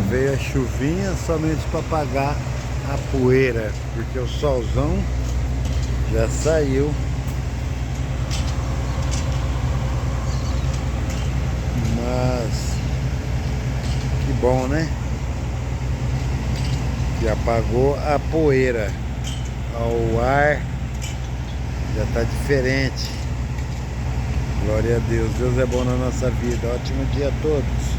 Veio a chuvinha somente para apagar a poeira, porque o solzão já saiu. Mas que bom, né? Que apagou a poeira. O ar já tá diferente. Glória a Deus. Deus é bom na nossa vida. Ótimo dia a todos.